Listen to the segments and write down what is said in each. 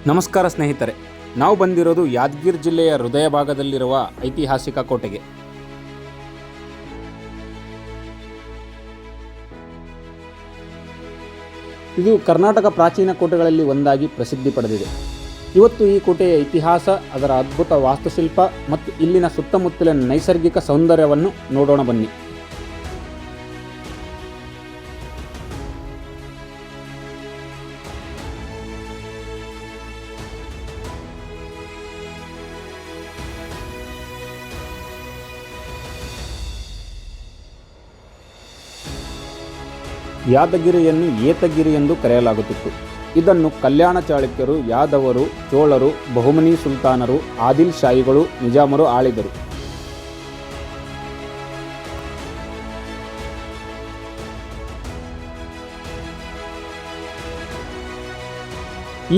ನಮಸ್ಕಾರ ಸ್ನೇಹಿತರೆ, ನಾವು ಬಂದಿರೋದು ಯಾದಗಿರಿ ಜಿಲ್ಲೆಯ ಹೃದಯ ಭಾಗದಲ್ಲಿರುವ ಐತಿಹಾಸಿಕ ಕೋಟೆಗೆ. ಇದು ಕರ್ನಾಟಕ ಪ್ರಾಚೀನ ಕೋಟೆಗಳಲ್ಲಿ ಒಂದಾಗಿ ಪ್ರಸಿದ್ಧಿ ಪಡೆದಿದೆ. ಇವತ್ತು ಈ ಕೋಟೆಯ ಇತಿಹಾಸ, ಅದರ ಅದ್ಭುತ ವಾಸ್ತುಶಿಲ್ಪ ಮತ್ತು ಇಲ್ಲಿನ ಸುತ್ತಮುತ್ತಲಿನ ನೈಸರ್ಗಿಕ ಸೌಂದರ್ಯವನ್ನು ನೋಡೋಣ ಬನ್ನಿ. ಯಾದಗಿರಿಯನ್ನು ಏತಗಿರಿ ಎಂದು ಕರೆಯಲಾಗುತ್ತಿತ್ತು. ಇದನ್ನು ಕಲ್ಯಾಣ ಚಾಳುಕ್ಯರು, ಯಾದವರು, ಚೋಳರು, ಬಹುಮನಿ ಸುಲ್ತಾನರು, ಆದಿಲ್ ಶಾಹಿಗಳು, ನಿಜಾಮರು ಆಳಿದರು.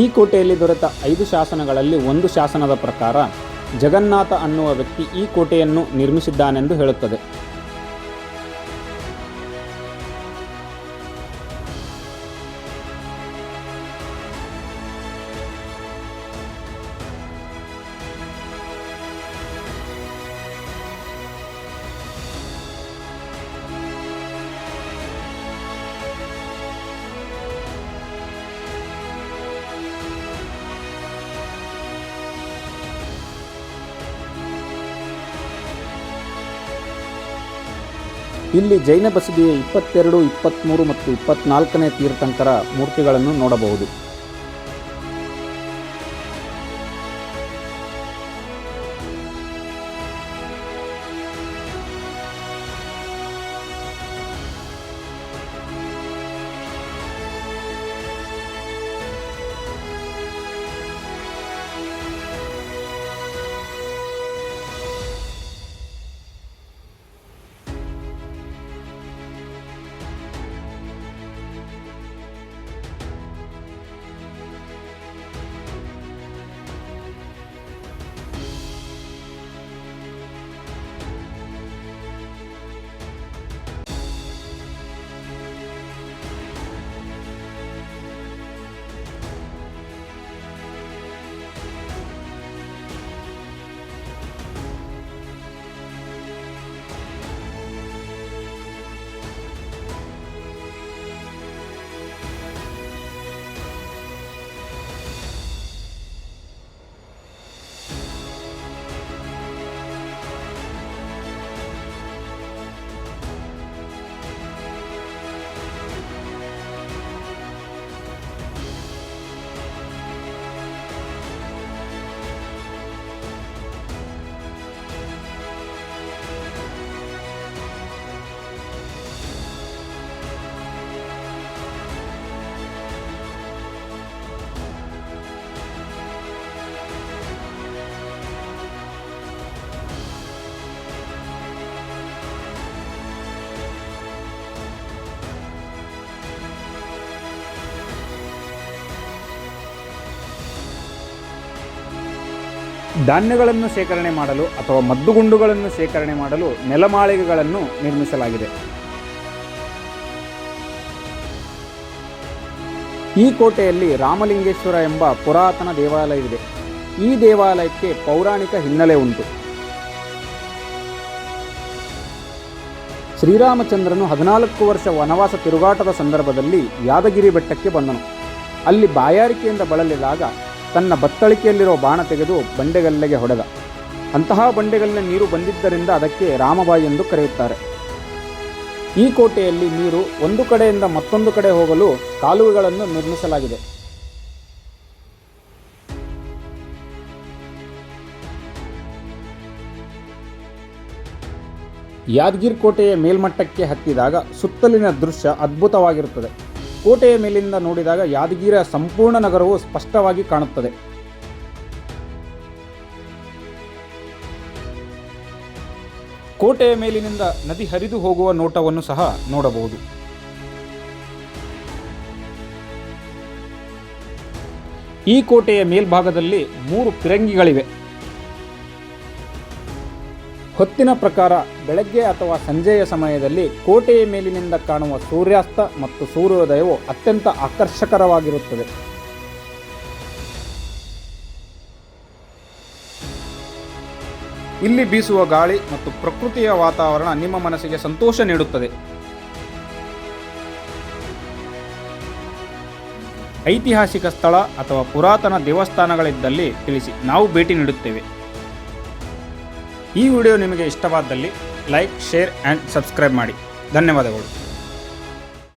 ಈ ಕೋಟೆಯಲ್ಲಿ ದೊರೆತ 5 ಶಾಸನಗಳಲ್ಲಿ ಒಂದು ಶಾಸನದ ಪ್ರಕಾರ ಜಗನ್ನಾಥ ಅನ್ನುವ ವ್ಯಕ್ತಿ ಈ ಕೋಟೆಯನ್ನು ನಿರ್ಮಿಸಿದ್ದಾನೆಂದು ಹೇಳುತ್ತದೆ. ಇಲ್ಲಿ ಜೈನ ಬಸದಿಯ 22, 23 ಮತ್ತು 24ನೇ ತೀರ್ಥಂಕರ ಮೂರ್ತಿಗಳನ್ನು ನೋಡಬಹುದು. ಧಾನ್ಯಗಳನ್ನು ಶೇಖರಣೆ ಮಾಡಲು ಅಥವಾ ಮದ್ದುಗುಂಡುಗಳನ್ನು ಶೇಖರಣೆ ಮಾಡಲು ನೆಲಮಾಳಿಗೆಗಳನ್ನು ನಿರ್ಮಿಸಲಾಗಿದೆ. ಈ ಕೋಟೆಯಲ್ಲಿ ರಾಮಲಿಂಗೇಶ್ವರ ಎಂಬ ಪುರಾತನ ದೇವಾಲಯವಿದೆ. ಈ ದೇವಾಲಯಕ್ಕೆ ಪೌರಾಣಿಕ ಹಿನ್ನೆಲೆ ಉಂಟು. ಶ್ರೀರಾಮಚಂದ್ರನು 14 ವರ್ಷ ವನವಾಸ ತಿರುಗಾಟದ ಸಂದರ್ಭದಲ್ಲಿ ಯಾದಗಿರಿ ಬೆಟ್ಟಕ್ಕೆ ಬಂದನು. ಅಲ್ಲಿ ಬಾಯಾರಿಕೆಯಿಂದ ಬಳಲಿದಾಗ ತನ್ನ ಬತ್ತಳಿಕೆಯಲ್ಲಿರುವ ಬಾಣ ತೆಗೆದು ಬಂಡೆಗಲ್ಲಿಗೆ ಹೊಡೆದ. ಅಂತಹ ಬಂಡೆಗಲ್ಲಿನ ನೀರು ಬಂದಿದ್ದರಿಂದ ಅದಕ್ಕೆ ರಾಮಬಾಯಿ ಎಂದು ಕರೆಯುತ್ತಾರೆ. ಈ ಕೋಟೆಯಲ್ಲಿ ನೀರು ಒಂದು ಕಡೆಯಿಂದ ಮತ್ತೊಂದು ಕಡೆ ಹೋಗಲು ಕಾಲುವೆಗಳನ್ನು ನಿರ್ಮಿಸಲಾಗಿದೆ. ಯಾದಗಿರಿ ಕೋಟೆಯ ಮೇಲ್ಮಟ್ಟಕ್ಕೆ ಹತ್ತಿದಾಗ ಸುತ್ತಲಿನ ದೃಶ್ಯ ಅದ್ಭುತವಾಗಿರುತ್ತದೆ. ಕೋಟೆಯ ಮೇಲಿಂದ ನೋಡಿದಾಗ ಯಾದಗಿರಿಯ ಸಂಪೂರ್ಣ ನಗರವು ಸ್ಪಷ್ಟವಾಗಿ ಕಾಣುತ್ತದೆ. ಕೋಟೆಯ ಮೇಲಿನಿಂದ ನದಿ ಹರಿದು ಹೋಗುವ ನೋಟವನ್ನು ಸಹ ನೋಡಬಹುದು. ಈ ಕೋಟೆಯ ಮೇಲ್ಭಾಗದಲ್ಲಿ 3 ಪಿರಂಗಿಗಳಿವೆ. ಹೊತ್ತಿನ ಪ್ರಕಾರ ಬೆಳಗ್ಗೆ ಅಥವಾ ಸಂಜೆಯ ಸಮಯದಲ್ಲಿ ಕೋಟೆಯ ಮೇಲಿನಿಂದ ಕಾಣುವ ಸೂರ್ಯಾಸ್ತ ಮತ್ತು ಸೂರ್ಯೋದಯವು ಅತ್ಯಂತ ಆಕರ್ಷಕವಾಗಿರುತ್ತದೆ. ಇಲ್ಲಿ ಬೀಸುವ ಗಾಳಿ ಮತ್ತು ಪ್ರಕೃತಿಯ ವಾತಾವರಣ ನಿಮ್ಮ ಮನಸ್ಸಿಗೆ ಸಂತೋಷ ನೀಡುತ್ತದೆ. ಐತಿಹಾಸಿಕ ಸ್ಥಳ ಅಥವಾ ಪುರಾತನ ದೇವಸ್ಥಾನಗಳಿದ್ದಲ್ಲಿ ತಿಳಿಸಿ, ನಾವು ಭೇಟಿ ನೀಡುತ್ತೇವೆ. ಈ ವಿಡಿಯೋ ನಿಮಗೆ ಇಷ್ಟವಾದಲ್ಲಿ ಲೈಕ್, ಶೇರ್ ಆ್ಯಂಡ್ ಸಬ್ಸ್ಕ್ರೈಬ್ ಮಾಡಿ. ಧನ್ಯವಾದಗಳು.